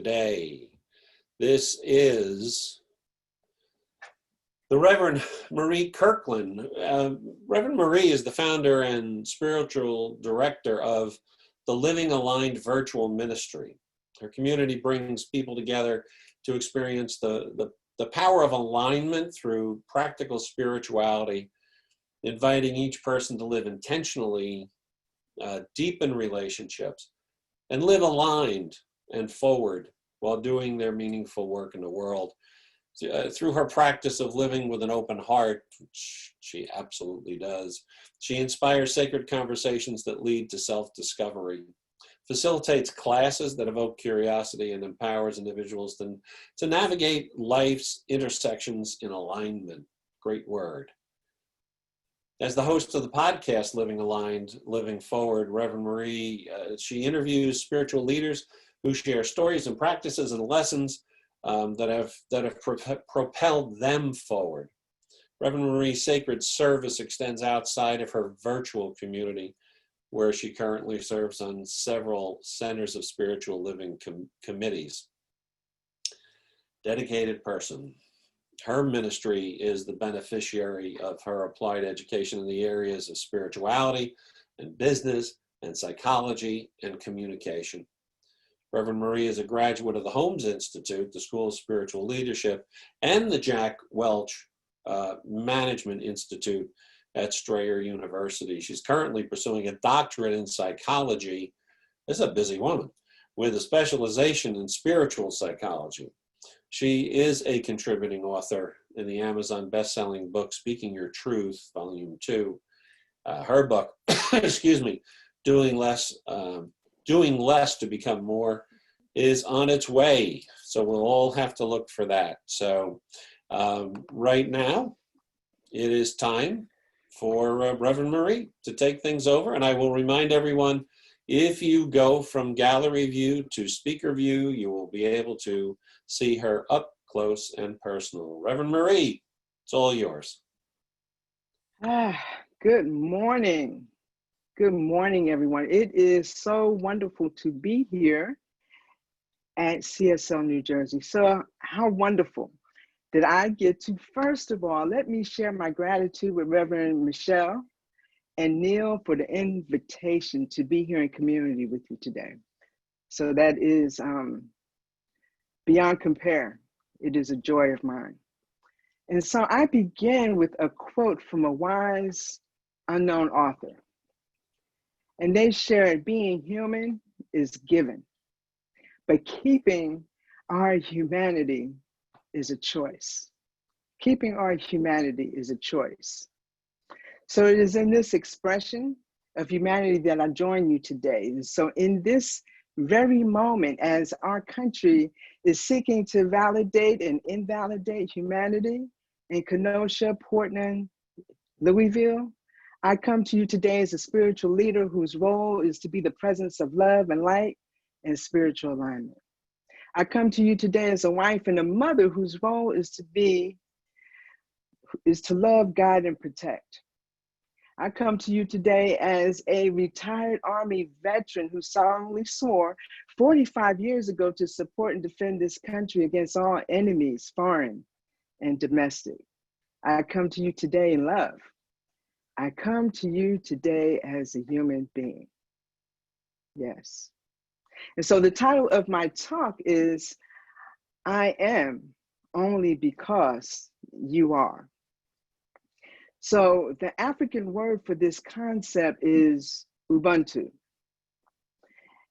day. This is the Reverend Marie Kirkland. Reverend Marie is the founder and spiritual director of the Living Aligned Virtual Ministry. Her community brings people together to experience the power of alignment through practical spirituality, inviting each person to live intentionally, deepen relationships, and live aligned and forward while doing their meaningful work in the world. Through her practice of living with an open heart, which she absolutely does, she inspires sacred conversations that lead to self-discovery, facilitates classes that evoke curiosity, and empowers individuals to navigate life's intersections in alignment. Great word. As the host of the podcast, Living Aligned, Living Forward, Reverend Marie, she interviews spiritual leaders who share stories and practices and lessons that have propelled them forward. Reverend Marie's sacred service extends outside of her virtual community, where she currently serves on several centers of spiritual living committees. Dedicated person. Her ministry is the beneficiary of her applied education in the areas of spirituality and business and psychology and communication. Reverend Marie is a graduate of the Holmes Institute, the School of Spiritual Leadership, and the Jack Welch Management Institute at Strayer University. She's currently pursuing a doctorate in psychology. This is a busy woman, with a specialization in spiritual psychology. She is a contributing author in the Amazon best-selling book, Speaking Your Truth, Volume 2. Her book, excuse me, Doing Less to Become More, is on its way. So we'll all have to look for that. So right now, it is time for Reverend Marie to take things over. And I will remind everyone, if you go from gallery view to speaker view, you will be able to see her up close and personal. Reverend Marie, it's all yours. Good morning. Good morning, everyone. It is so wonderful to be here at CSL New Jersey. So how wonderful that I get to, first of all, let me share my gratitude with Reverend Michelle and Neil for the invitation to be here in community with you today. So that is beyond compare. It is a joy of mine. And so I begin with a quote from a wise, unknown author. And they shared, being human is given, but keeping our humanity is a choice. Keeping our humanity is a choice. So it is in this expression of humanity that I join you today. And so in this very moment, as our country is seeking to validate and invalidate humanity in Kenosha, Portland, Louisville, I come to you today as a spiritual leader whose role is to be the presence of love and light and spiritual alignment. I come to you today as a wife and a mother whose role is to love, guide, and protect. I come to you today as a retired Army veteran who solemnly swore 45 years ago to support and defend this country against all enemies, foreign and domestic. I come to you today in love. I come to you today as a human being. Yes. And so the title of my talk is, I am only because you are. So the African word for this concept is Ubuntu.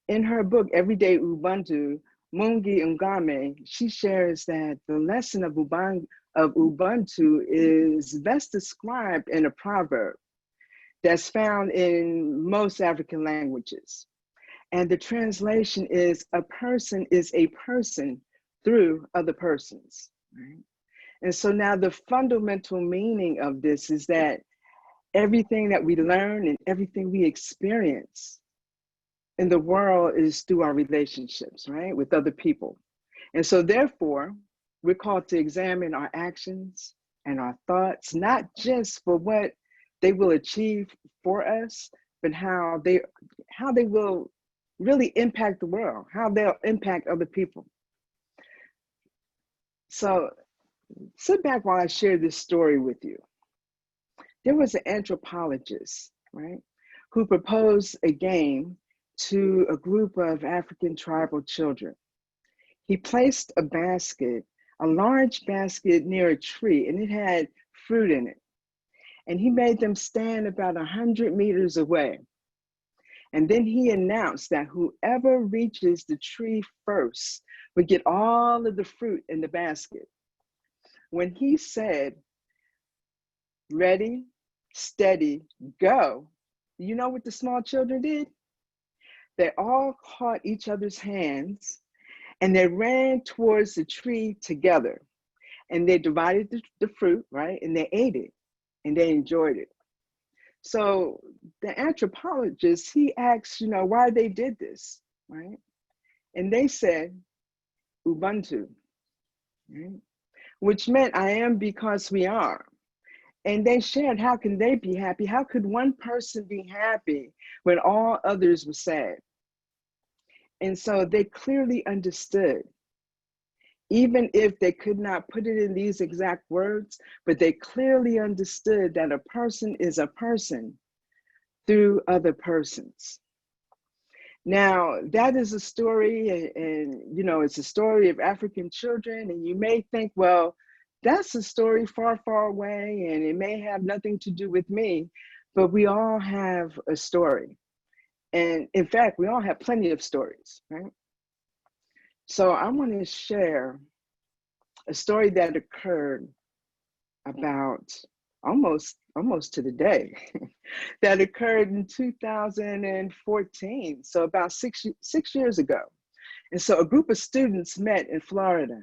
In her book, Everyday Ubuntu, Mungi Ngame, she shares that the lesson of Ubuntu is best described in a proverb that's found in most African languages. And the translation is, a person is a person through other persons, right? And so now the fundamental meaning of this is that everything that we learn and everything we experience in the world is through our relationships, right, with other people. And so therefore, we're called to examine our actions and our thoughts, not just for what they will achieve for us, but how they will really impact the world, how they'll impact other people. So sit back while I share this story with you. There was an anthropologist, right, who proposed a game to a group of African tribal children. He placed a large basket near a tree, and it had fruit in it. And he made them stand about 100 meters away. And then he announced that whoever reaches the tree first would get all of the fruit in the basket. When he said, ready, steady, go, you know what the small children did? They all caught each other's hands and they ran towards the tree together. And they divided the fruit, right? And they ate it and they enjoyed it. So the anthropologist, he asked, why they did this, right? And they said, Ubuntu, right? Which meant I am because we are. And they shared, how can they be happy? How could one person be happy when all others were sad? And so they clearly understood, even if they could not put it in these exact words, but they clearly understood that a person is a person through other persons. Now, that is a story, and it's a story of African children, and you may think, well, that's a story far, far away, and it may have nothing to do with me, but we all have a story. And in fact, we all have plenty of stories, right? So I want to share a story that occurred about almost to the day that occurred in 2014, so about six years ago. And so a group of students met in Florida,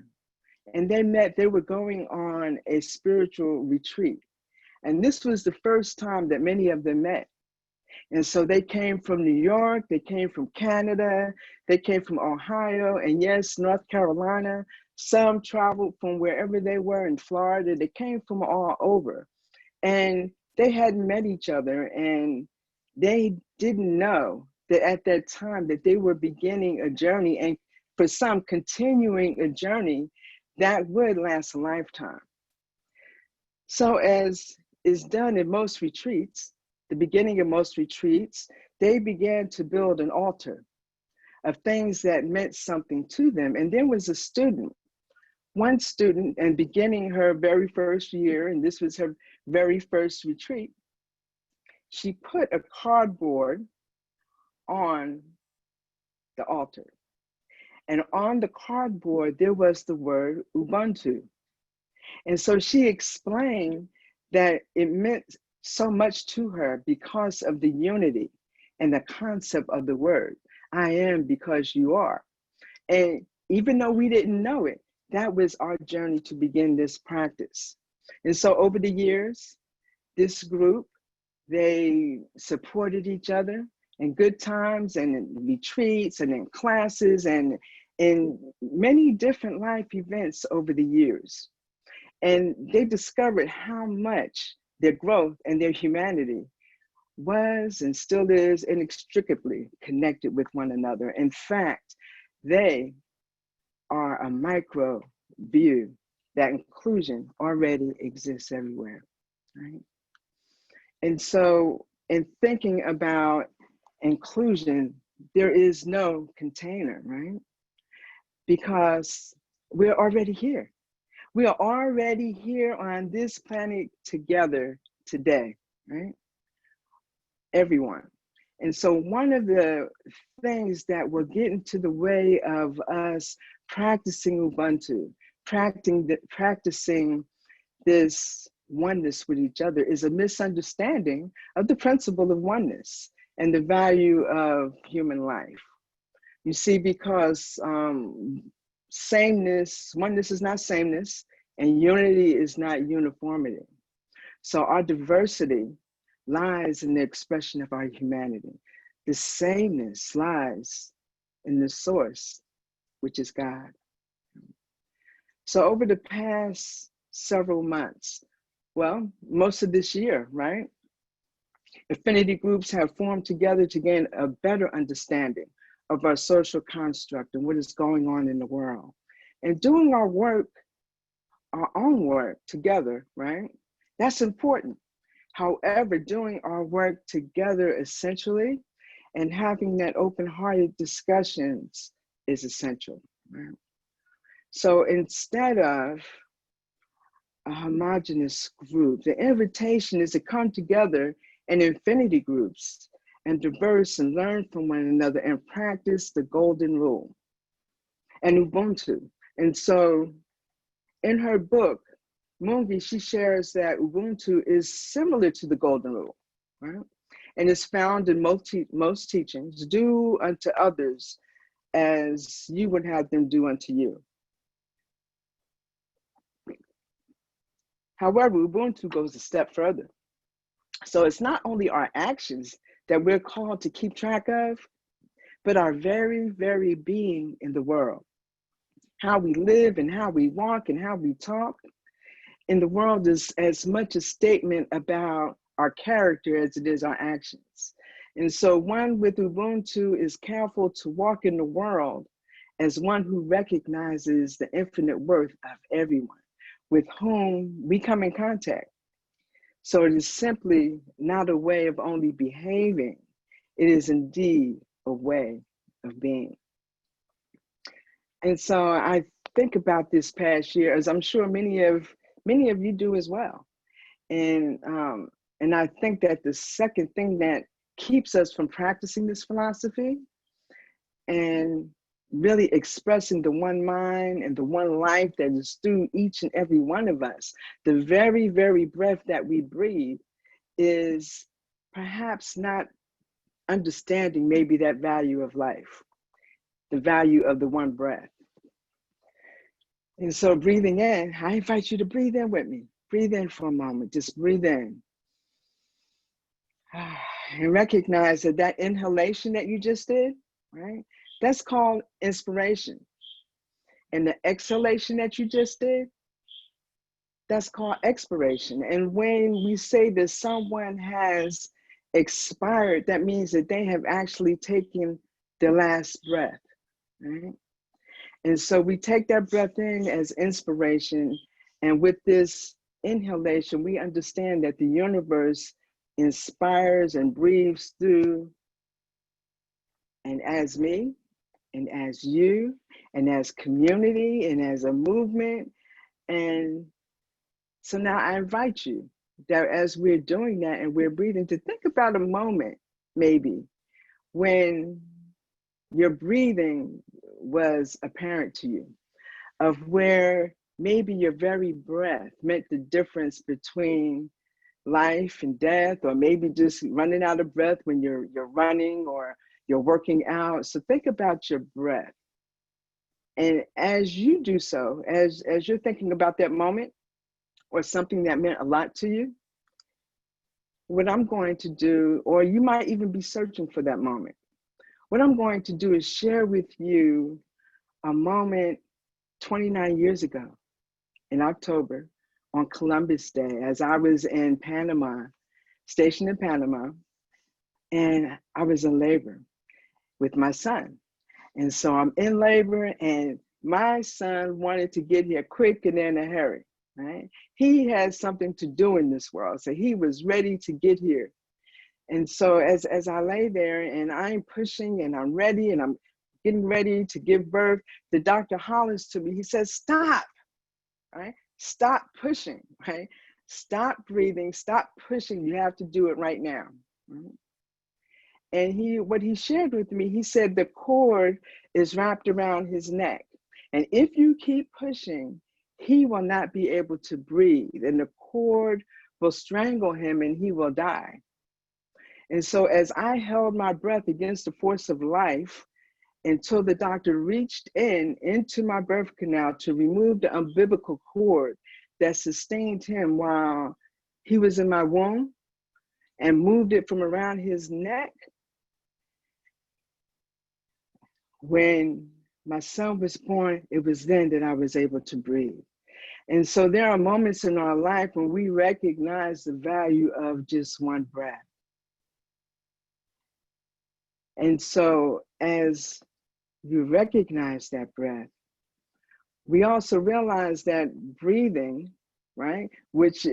and they were going on a spiritual retreat. And this was the first time that many of them met. And so they came from New York, they came from Canada, they came from Ohio, and yes, North Carolina. Some traveled from wherever they were in Florida. They came from all over. And they hadn't met each other, and they didn't know that at that time that they were beginning a journey, and for some continuing a journey that would last a lifetime. So as is done in most retreats, the beginning of most retreats, they began to build an altar of things that meant something to them. And there was one student, and beginning her very first year, and this was her very first retreat, she put a cardboard on the altar. And on the cardboard, there was the word Ubuntu. And so she explained that it meant so much to her because of the unity and the concept of the word. I am because you are. And even though we didn't know it, that was our journey to begin this practice. And so over the years, this group, they supported each other in good times and in retreats and in classes and in many different life events over the years. And they discovered how much their growth and their humanity was and still is inextricably connected with one another. In fact, they are a micro view that inclusion already exists everywhere, right? And so in thinking about inclusion, there is no container, right? Because we're already here. We are already here on this planet together today, right? Everyone. And so one of the things that will get into the way of us practicing Ubuntu, practicing this oneness with each other is a misunderstanding of the principle of oneness and the value of human life. You see, because sameness, oneness is not sameness, and unity is not uniformity. So our diversity lies in the expression of our humanity. The sameness lies in the source, which is God. So over the past several months, well, most of this year, right? Affinity groups have formed together to gain a better understanding of our social construct and what is going on in the world. And doing our work our own work together, right? That's important. However, doing our work together essentially and having that open-hearted discussions is essential, right? So instead of a homogenous group, the invitation is to come together in infinity groups and diverse and learn from one another and practice the golden rule and Ubuntu. And so in her book, Mungi, she shares that Ubuntu is similar to the golden rule, right? And is found in most teachings: do unto others as you would have them do unto you. However, Ubuntu goes a step further. So it's not only our actions that we're called to keep track of, but our very, very being in the world. How we live and how we walk and how we talk in the world is as much a statement about our character as it is our actions. And so one with Ubuntu is careful to walk in the world as one who recognizes the infinite worth of everyone with whom we come in contact. So it is simply not a way of only behaving, it is indeed a way of being. And so I think about this past year, as I'm sure many of you do as well. And I think that the second thing that keeps us from practicing this philosophy and really expressing the one mind and the one life that is through each and every one of us, the very, very breath that we breathe, is perhaps not understanding maybe that value of life, the value of the one breath. And so breathing in, I invite you to breathe in with me. Breathe in for a moment, just breathe in. And recognize that that inhalation that you just did, right? That's called inspiration. And the exhalation that you just did, that's called expiration. And when we say that someone has expired, that means that they have actually taken their last breath, right? And so we take that breath in as inspiration. And with this inhalation, we understand that the universe inspires and breathes through and as me, and as you, and as community, and as a movement. And so now I invite you that as we're doing that and we're breathing, to think about a moment, maybe, when your breathing was apparent to you, of where maybe your very breath meant the difference between life and death, or maybe just running out of breath when you're running or you're working out. So think about your breath. And as you do so, as you're thinking about that moment or something that meant a lot to you, what I'm going to do, or you might even be searching for that moment, what I'm going to do is share with you a moment 29 years ago in October on Columbus Day, as I was in Panama, stationed in Panama, and I was in labor with my son. And so I'm in labor, and my son wanted to get here quick and in a hurry, right? He had something to do in this world, so he was ready to get here. And so as I lay there and I'm pushing and I'm ready and I'm getting ready to give birth, the doctor hollers to me. He says, "Stop, right? Stop pushing, right? Stop breathing, stop pushing. You have to do it right now." Right? And what he shared with me, he said the cord is wrapped around his neck. And if you keep pushing, he will not be able to breathe, and the cord will strangle him and he will die. And so as I held my breath against the force of life until the doctor reached into my birth canal to remove the umbilical cord that sustained him while he was in my womb and moved it from around his neck, when my son was born, it was then that I was able to breathe. And so there are moments in our life when we recognize the value of just one breath. And so as you recognize that breath, We also realize that breathing, right, this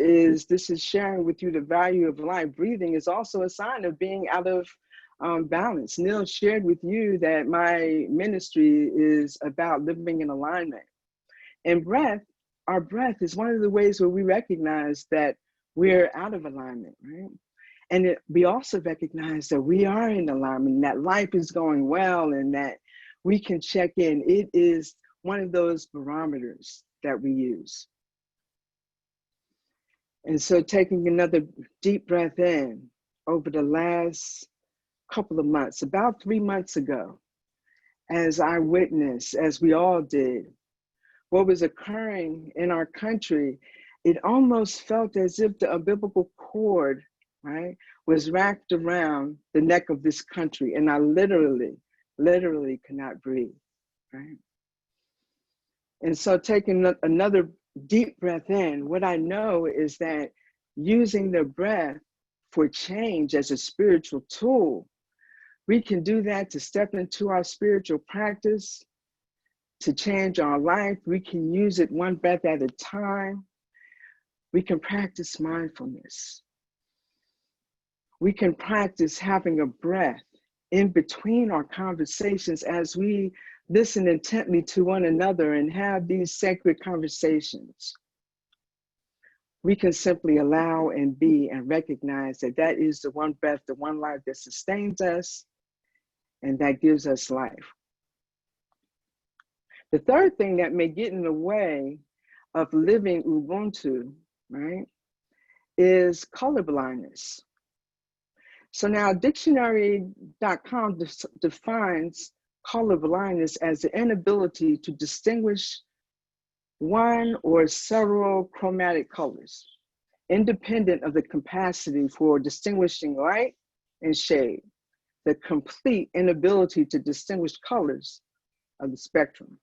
is sharing with you the value of life. Breathing is also a sign of being out of balance. Neil shared with you that my ministry is about living in alignment. And our breath is one of the ways where we recognize that we're out of alignment, right? And we also recognize that we are in alignment, that life is going well, and that we can check in. It is one of those barometers that we use. And so taking another deep breath in over the last couple of months, about 3 months ago, as I witnessed, as we all did, what was occurring in our country, it almost felt as if the umbilical cord, right, was wrapped around the neck of this country. And I literally could not breathe, right? And so taking another deep breath in, what I know is that using the breath for change as a spiritual tool, we can do that to step into our spiritual practice, to change our life. We can use it one breath at a time. We can practice mindfulness. We can practice having a breath in between our conversations as we listen intently to one another and have these sacred conversations. We can simply allow and be and recognize that that is the one breath, the one life that sustains us and that gives us life. The third thing that may get in the way of living Ubuntu, right, is colorblindness. So now dictionary.com defines colorblindness as the inability to distinguish one or several chromatic colors, independent of the capacity for distinguishing light and shade, the complete inability to distinguish colors of the spectrum.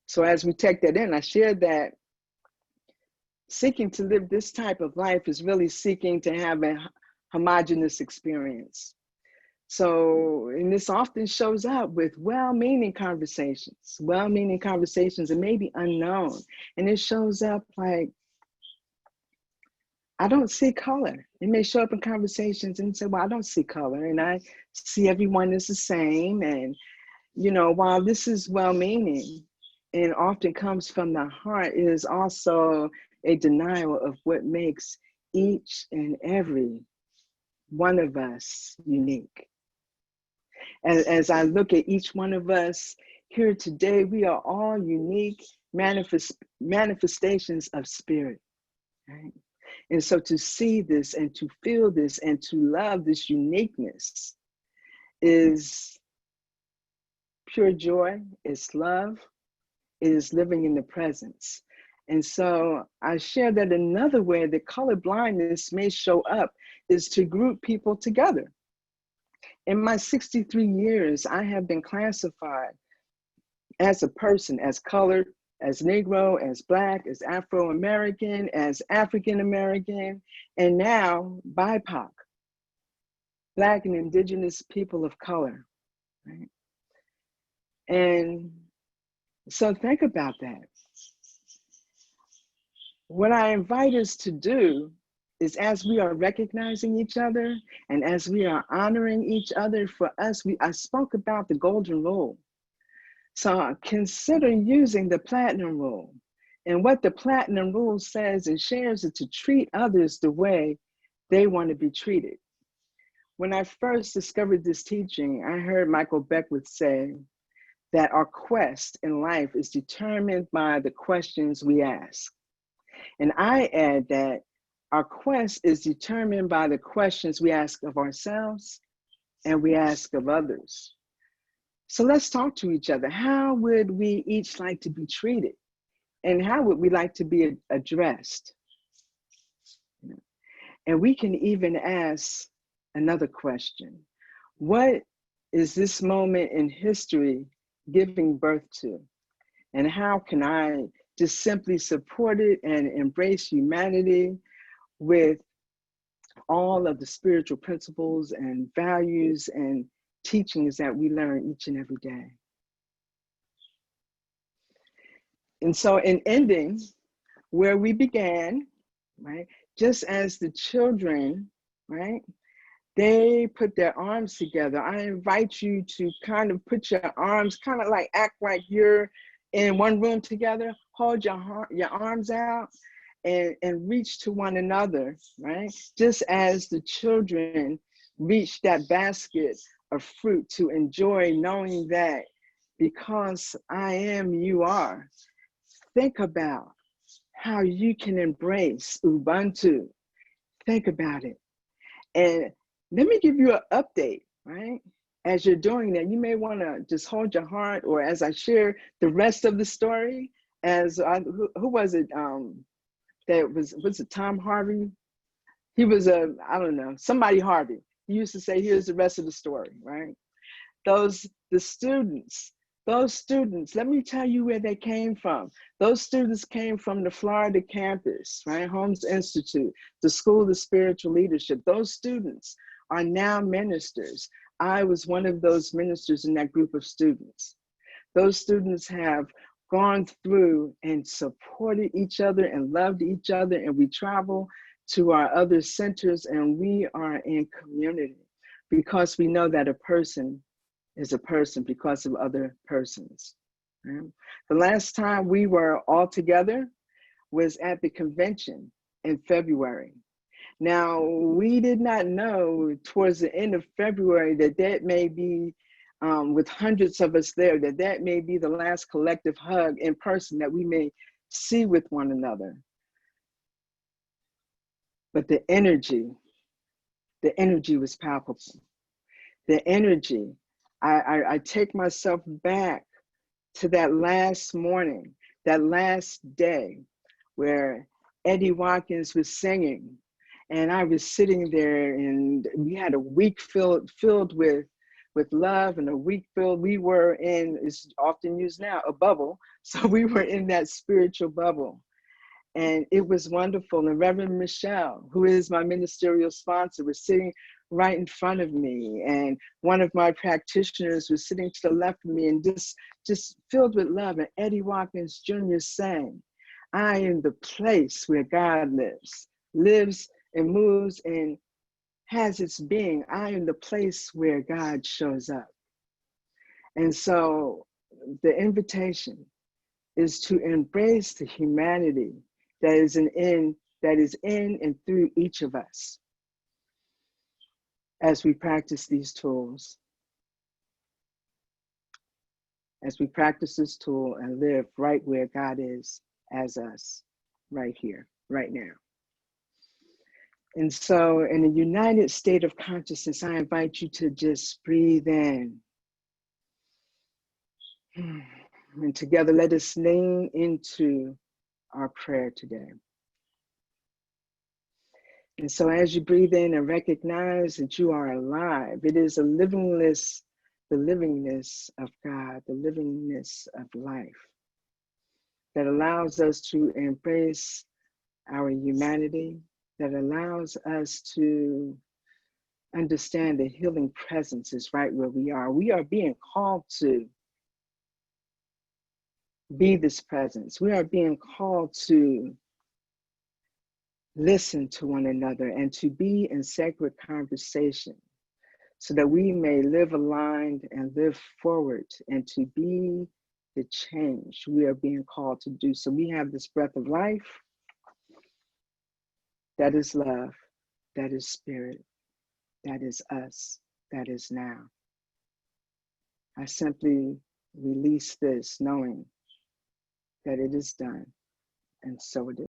So as we take that in, I shared that seeking to live this type of life is really seeking to have a homogeneous experience. So, and this often shows up with well-meaning conversations that may be unknown. And it shows up like, I don't see color. It may show up in conversations and say, well, I don't see color. And I see everyone is the same. And, you know, while this is well-meaning and often comes from the heart, it is also a denial of what makes each and every one of us unique. As I look at each one of us here today, we are all unique manifestations of spirit, right? And so to see this and to feel this and to love this uniqueness is pure joy, it's love, it is living in the presence. And so I share that another way that color blindness may show up is to group people together. In my 63 years, I have been classified as a person, as colored, as Negro, as Black, as Afro-American, as African-American, and now BIPOC, Black and Indigenous people of color, right? And so think about that. What I invite us to do is, as we are recognizing each other and as we are honoring each other, for us, I spoke about the golden rule. So consider using the platinum rule. And what the platinum rule says and shares is to treat others the way they want to be treated. When I first discovered this teaching, I heard Michael Beckwith say that our quest in life is determined by the questions we ask. And I add that our quest is determined by the questions we ask of ourselves and we ask of others. So let's talk to each other. How would we each like to be treated? And how would we like to be addressed? And we can even ask another question. What is this moment in history giving birth to? And how can I just simply support it and embrace humanity with all of the spiritual principles and values and teachings that we learn each and every day. And so in ending where we began, right, just as the children, right, they put their arms together. I invite you to kind of put your arms, kind of like act like you're in one room together, hold your arms out and reach to one another, right? Just as the children reach that basket of fruit to enjoy, knowing that because I am, you are. Think about how you can embrace Ubuntu. Think about it. And let me give you an update, right? As you're doing that, you may want to just hold your heart, or as I share the rest of the story, who was it? Was it Tom Harvey? He was I don't know, somebody Harvey. He used to say, here's the rest of the story, right? The students, those students, let me tell you where they came from. Those students came from the Florida campus, right? Holmes Institute, the School of Spiritual Leadership. Those students are now ministers. I was one of those ministers in that group of students. Those students have gone through and supported each other and loved each other, and we travel to our other centers and we are in community because we know that a person is a person because of other persons. Right? The last time we were all together was at the convention in February. Now, we did not know towards the end of February that may be, with hundreds of us there, that may be the last collective hug in person that we may see with one another. But the energy was palpable. The energy, I take myself back to that last morning, that last day where Eddie Watkins was singing and I was sitting there, and we had a week filled with love, and a week filled, we were in, is often used now, a bubble. So we were in that spiritual bubble. And it was wonderful. And Reverend Michelle, who is my ministerial sponsor, was sitting right in front of me. And one of my practitioners was sitting to the left of me, and just filled with love. And Eddie Watkins Jr. sang, I am the place where God lives and moves and has its being. I am the place where God shows up. And so the invitation is to embrace the humanity that is in and through each of us as we practice these tools. As we practice this tool and live right where God is as us, right here, right now. And so in a united state of consciousness, I invite you to just breathe in. And together, let us lean into our prayer today. And so as you breathe in and recognize that you are alive, it is the livingness of God, the livingness of life that allows us to embrace our humanity, that allows us to understand the healing presence is right where we are. We are being called to be this presence. We are being called to listen to one another and to be in sacred conversation so that we may live aligned and live forward and to be the change we are being called to do. So we have this breath of life. That is love, that is spirit, that is us, that is now. I simply release this knowing that it is done, and so it is.